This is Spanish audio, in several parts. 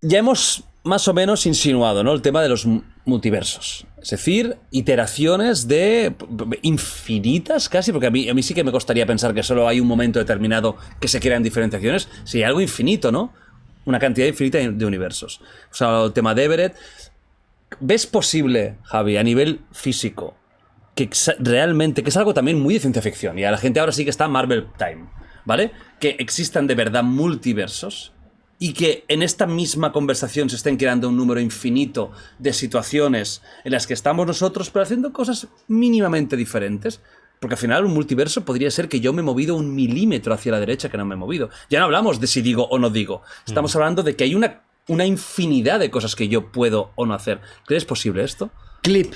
Ya hemos más o menos insinuado, ¿no?, el tema de los multiversos. Es decir, iteraciones de infinitas casi, porque a mí sí que me costaría pensar que solo hay un momento determinado que se crean diferenciaciones. Sí, algo infinito, ¿no? Una cantidad infinita de universos. O sea, el tema de Everett. ¿Ves posible, Javi, a nivel físico, que realmente, que es algo también muy de ciencia ficción, y a la gente ahora sí que está Marvel Time, ¿vale?, que existan de verdad multiversos y que en esta misma conversación se estén creando un número infinito de situaciones en las que estamos nosotros, pero haciendo cosas mínimamente diferentes? Porque al final un multiverso podría ser que yo me he movido 1 milímetro hacia la derecha que no me he movido. Ya no hablamos de si digo o no digo. Estamos hablando de que hay una infinidad de cosas que yo puedo o no hacer. ¿Crees posible esto? Clip.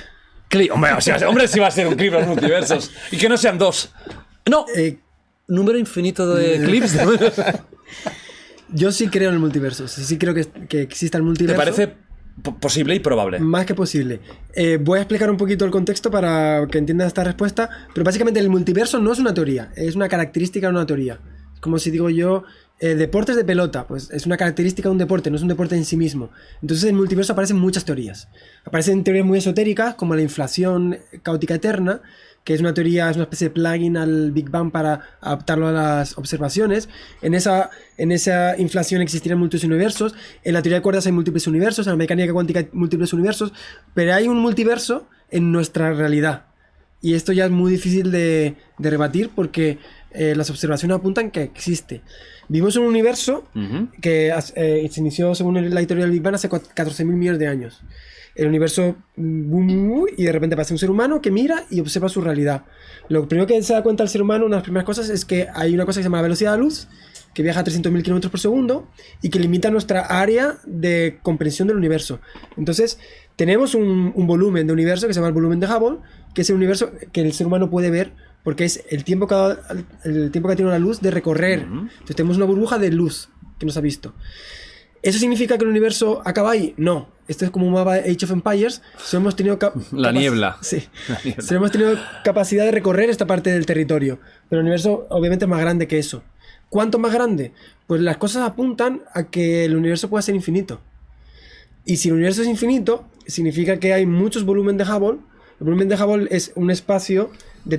Hombre, sí va a ser un clip los multiversos. Y que no sean 2. No. Número infinito de clips. Yo sí creo en el multiverso. Sí creo que exista el multiverso. ¿Te parece posible y probable? Más que posible. Voy a explicar un poquito el contexto para que entiendas esta respuesta. Pero básicamente el multiverso no es una teoría. Es una característica de una teoría. Es como si digo yo... deportes de pelota, pues es una característica de un deporte, no es un deporte en sí mismo. Entonces en el multiverso aparecen muchas teorías. Aparecen teorías muy esotéricas, como la inflación caótica eterna, que es una teoría, es una especie de plugin al Big Bang para adaptarlo a las observaciones. En esa inflación existirían múltiples universos. En la teoría de cuerdas hay múltiples universos, en la mecánica cuántica hay múltiples universos, pero hay un multiverso en nuestra realidad. Y esto ya es muy difícil de rebatir porque las observaciones apuntan que existe. Vivimos en un universo que se inició, según la teoría del Big Bang, hace 14.000 millones de años. El universo, y de repente pasa un ser humano que mira y observa su realidad. Lo primero que se da cuenta el ser humano, una de las primeras cosas, es que hay una cosa que se llama la velocidad de la luz, que viaja a 300.000 kilómetros por segundo y que limita nuestra área de comprensión del universo. Entonces, tenemos un volumen de universo que se llama el volumen de Hubble, que es el universo que el ser humano puede ver, porque es el tiempo que ha tenido la luz de recorrer. Entonces tenemos una burbuja de luz que nos ha visto. ¿Eso significa que el universo acaba ahí? No. Esto es como un mapa de Age of Empires. Solo hemos tenido la niebla. Sí. Solo hemos tenido capacidad de recorrer esta parte del territorio. Pero el universo obviamente es más grande que eso. ¿Cuánto más grande? Pues las cosas apuntan a que el universo pueda ser infinito. Y si el universo es infinito, significa que hay muchos volúmenes de Hubble. El volumen de Hubble es un espacio de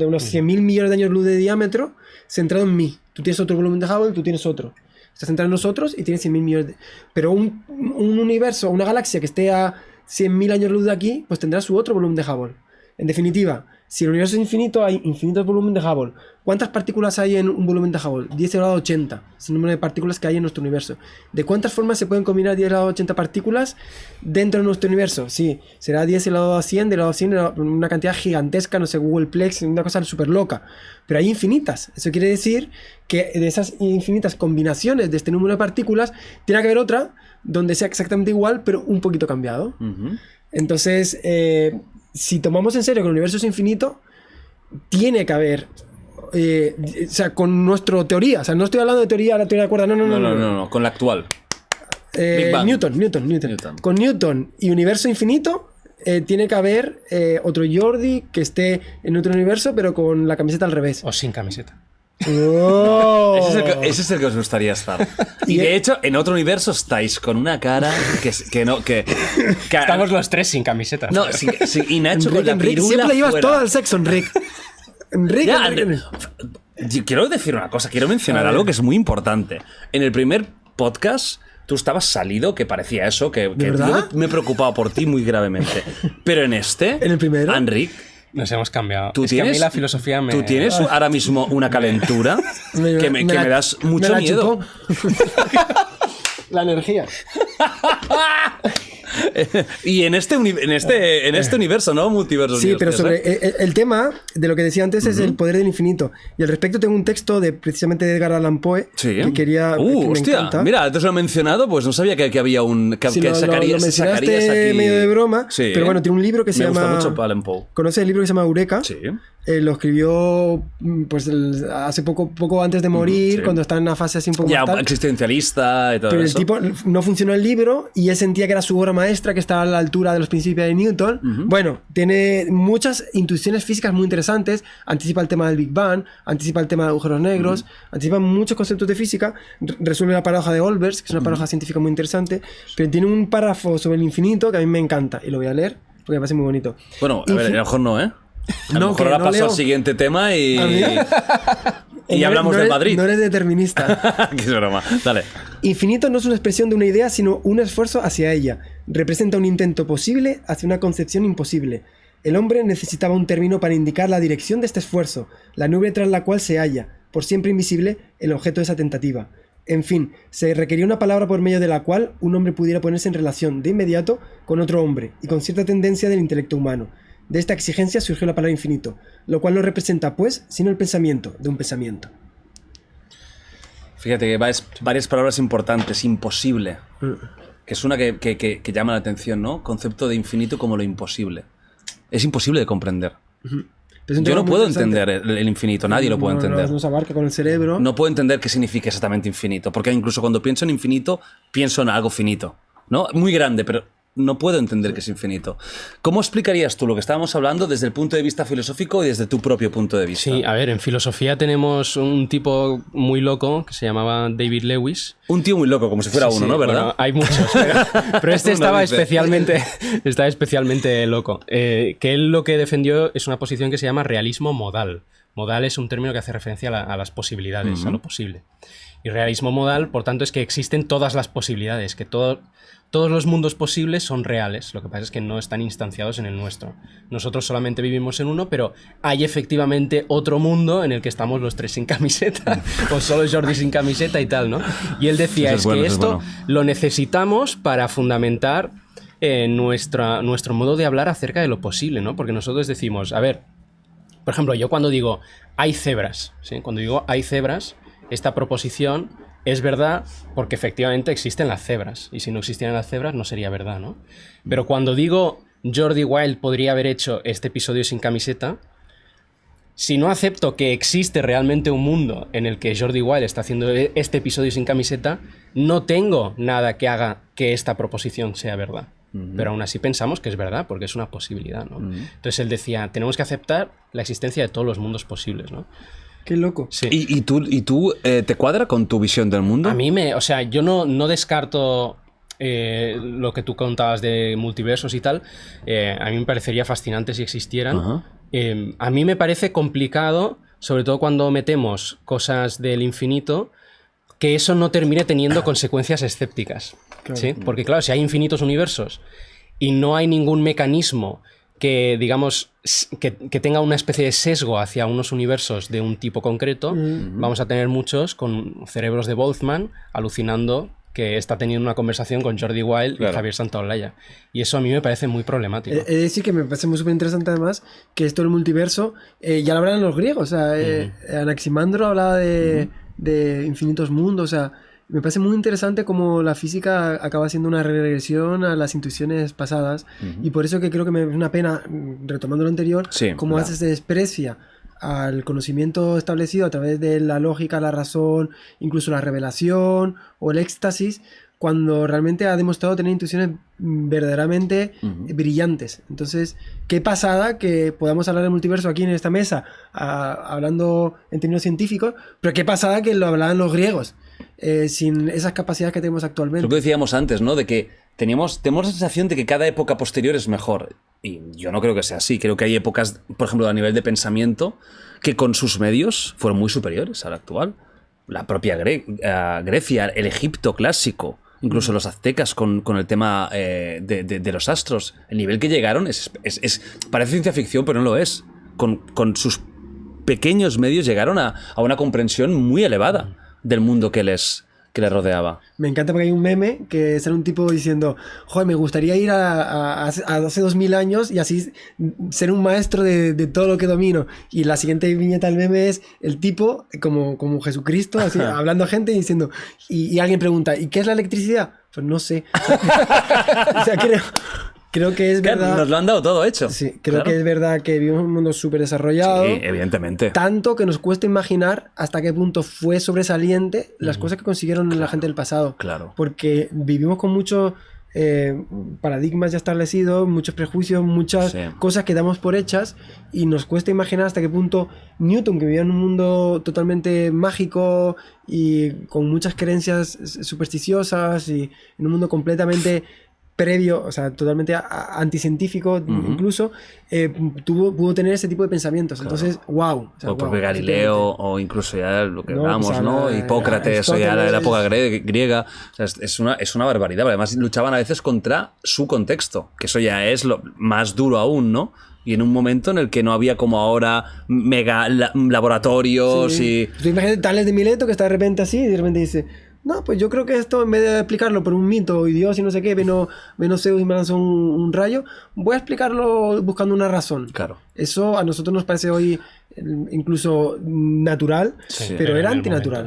unos 100.000 millones de años luz de diámetro centrado en mí. Tú tienes otro volumen de Hubble, tú tienes otro. Estás centrado en nosotros y tienes 100.000 millones de... Pero un universo, una galaxia que esté a 100.000 años luz de aquí, pues tendrá su otro volumen de Hubble. En definitiva, si el universo es infinito, hay infinitos volúmenes de Hubble. ¿Cuántas partículas hay en un volumen de Hubble? 10 elevado a 80. Es el número de partículas que hay en nuestro universo. ¿De cuántas formas se pueden combinar 10 elevado a 80 partículas dentro de nuestro universo? Sí, será 10 elevado a 100, de elevado a 100, una cantidad gigantesca, no sé, Googleplex, una cosa súper loca. Pero hay infinitas. Eso quiere decir que de esas infinitas combinaciones de este número de partículas, tiene que haber otra donde sea exactamente igual, pero un poquito cambiado. Entonces, si tomamos en serio que el universo es infinito, tiene que haber... o sea, con nuestra teoría. O sea, no estoy hablando de teoría, la teoría de cuerda. No, con la actual. Newton. Con Newton y universo infinito, tiene que haber otro Jordi que esté en otro universo, pero con la camiseta al revés. O sin camiseta. Oh. Ese es el que os gustaría estar. Y de hecho, en otro universo estáis con una cara que no. Estamos los tres sin camiseta. No, y Nacho con la pirula siempre llevas fuera. todo al sexo, Enrique. Yo quiero decir una cosa, quiero mencionar algo que es muy importante. En el primer podcast tú estabas salido, que parecía eso, que yo me he preocupado por ti muy gravemente. Pero en este, ¿en el primero? Enrique, nos hemos cambiado. ¿Tú que a mí la filosofía me... Tú tienes ahora mismo una calentura que me das mucho miedo. La energía. Y en este universo, ¿no? Multiverso. Sí, pero sobre el tema de lo que decía antes es el poder del infinito. Y al respecto tengo un texto precisamente de Edgar Allan Poe que quería... que me hostia, encanta. mira, antes lo he mencionado, pues no sabía que había un... Sí, lo mencionaste aquí medio de broma, sí, pero bueno, tiene un libro que se llama... Me gusta mucho Allan Poe. ¿Conoces el libro que se llama Eureka? Sí. lo escribió pues hace poco antes de morir, sí. cuando está en una fase así un poco Ya, mortal. existencialista y todo Pero eso. el tipo no funcionó el libro y él sentía que era su obra maestra, que estaba a la altura de los principios de Newton. Bueno, tiene muchas intuiciones físicas muy interesantes, anticipa el tema del Big Bang, anticipa el tema de agujeros negros, anticipa muchos conceptos de física, resuelve la paradoja de Olbers, que es una paradoja científica muy interesante, pero tiene un párrafo sobre el infinito que a mí me encanta y lo voy a leer porque me parece muy bonito. Bueno, a ver, a lo mejor no, ¿eh? A lo No, mejor que ahora no paso leo. al siguiente tema y... ¿A mí? y hablamos no del eres- Madrid. No eres determinista. Qué broma. Dale. Infinito no es una expresión de una idea, sino un esfuerzo hacia ella. Representa un intento posible hacia una concepción imposible. El hombre necesitaba un término para indicar la dirección de este esfuerzo, la nube tras la cual se halla, por siempre invisible, el objeto de esa tentativa. En fin, se requería una palabra por medio de la cual un hombre pudiera ponerse en relación de inmediato con otro hombre y con cierta tendencia del intelecto humano. De esta exigencia surgió la palabra infinito, lo cual no representa, pues, sino el pensamiento de un pensamiento. Fíjate que varias palabras importantes. Imposible. Que es una que llama la atención, ¿no? Concepto de infinito como lo imposible. Es imposible de comprender. Pero es un Yo tema no muy puedo interesante. entender el infinito, nadie lo puede entender. No se abarca con el cerebro. No puedo entender qué significa exactamente infinito, porque incluso cuando pienso en infinito, pienso en algo finito, ¿no? Muy grande, pero no puedo entender que es infinito. ¿Cómo explicarías tú lo que estábamos hablando desde el punto de vista filosófico y desde tu propio punto de vista? Sí, a ver, en filosofía tenemos un tipo muy loco que se llamaba David Lewis. Un tío muy loco, como si fuera Sí, uno, sí, ¿no? ¿Verdad? bueno, hay muchos, pero este Uno estaba dice. especialmente loco. Que él lo que defendió es una posición que se llama realismo modal. Modal es un término que hace referencia a las posibilidades, a lo posible. Y realismo modal, por tanto, es que existen todas las posibilidades, que todos los mundos posibles son reales. Lo que pasa es que no están instanciados en el nuestro. Nosotros solamente vivimos en uno, pero hay efectivamente otro mundo en el que estamos los tres sin camiseta, o solo Jordi sin camiseta y tal, ¿no? Y él decía, Eso es bueno, que eso es esto bueno. lo necesitamos para fundamentar nuestro modo de hablar acerca de lo posible, ¿no? Porque nosotros decimos, a ver, por ejemplo, yo cuando digo hay cebras, ¿sí? Cuando digo hay cebras, esta proposición es verdad porque efectivamente existen las cebras, y si no existieran las cebras no sería verdad, ¿no? Pero cuando digo Jordi Wild podría haber hecho este episodio sin camiseta, si no acepto que existe realmente un mundo en el que Jordi Wild está haciendo este episodio sin camiseta, no tengo nada que haga que esta proposición sea verdad. Pero aún así pensamos que es verdad, porque es una posibilidad, ¿no? Entonces él decía, tenemos que aceptar la existencia de todos los mundos posibles, ¿no? Qué loco. Sí. ¿Y tú te cuadra con tu visión del mundo? A mí o sea, yo no descarto lo que tú contabas de multiversos y tal. A mí me parecería fascinante si existieran. Ajá. A mí me parece complicado, sobre todo cuando metemos cosas del infinito, que eso no termine teniendo consecuencias escépticas. Claro. ¿Sí? Porque claro, si hay infinitos universos y no hay ningún mecanismo que, digamos, que tenga una especie de sesgo hacia unos universos de un tipo concreto, vamos a tener muchos con cerebros de Boltzmann alucinando que está teniendo una conversación con Jordi Wild Claro. y Javier Santaolalla. Y eso a mí me parece muy problemático. He de decir que me parece muy súper interesante además que esto del multiverso ya lo hablan los griegos. O sea, Anaximandro hablaba de infinitos mundos. O sea, me parece muy interesante cómo la física acaba siendo una regresión a las intuiciones pasadas. Y por eso que creo que me es una pena, retomando lo anterior, Sí, cómo claro. a veces se desprecia al conocimiento establecido a través de la lógica, la razón, incluso la revelación o el éxtasis, cuando realmente ha demostrado tener intuiciones verdaderamente brillantes. Entonces, qué pasada que podamos hablar del multiverso aquí en esta mesa, hablando en términos científicos, pero qué pasada que lo hablaban los griegos, sin esas capacidades que tenemos actualmente. Lo que decíamos antes, ¿no? De que tenemos la sensación de que cada época posterior es mejor. Y yo no creo que sea así. Creo que hay épocas, por ejemplo, a nivel de pensamiento, que con sus medios fueron muy superiores a la actual. La propia Grecia, el Egipto clásico, incluso los aztecas con el tema de los astros. El nivel que llegaron parece ciencia ficción, pero no lo es. Con sus pequeños medios llegaron a una comprensión muy elevada del mundo que les rodeaba. Me encanta porque hay un meme que sale un tipo diciendo, joder, me gustaría ir a hace 2000 años y así ser un maestro de todo lo que domino. Y la siguiente viñeta del meme es el tipo, como Jesucristo, así, hablando a gente y diciendo, y alguien pregunta, ¿y qué es la electricidad? Pues no sé. O sea, creo que es Claro, verdad. nos lo han dado todo hecho. Sí, creo Claro. que es verdad que vivimos en un mundo súper desarrollado. Sí, evidentemente. Tanto que nos cuesta imaginar hasta qué punto fue sobresaliente las cosas que consiguieron la gente del pasado. Claro. Porque vivimos con muchos paradigmas ya establecidos, muchos prejuicios, muchas Sí. cosas que damos por hechas y nos cuesta imaginar hasta qué punto Newton, que vivía en un mundo totalmente mágico y con muchas creencias supersticiosas y en un mundo completamente previo, o sea, totalmente anticientífico, incluso, pudo tener ese tipo de pensamientos. Entonces, wow. O el propio Galileo, o incluso ya lo que hablamos, pues, ¿no? Hipócrates, o ya la época griega. O sea, es una barbaridad. Además, luchaban a veces contra su contexto, que eso ya es lo más duro aún, ¿no? Y en un momento en el que no había como ahora mega laboratorios y... Tú imagínate Tales de Mileto que está de repente así y de repente dice... No, pues yo creo que esto, en vez de explicarlo por un mito y Dios y no sé qué, vino Zeus y me lanzó un rayo, voy a explicarlo buscando una razón. Claro. Eso a nosotros nos parece hoy incluso natural, Sí, pero en era el antinatural. momento,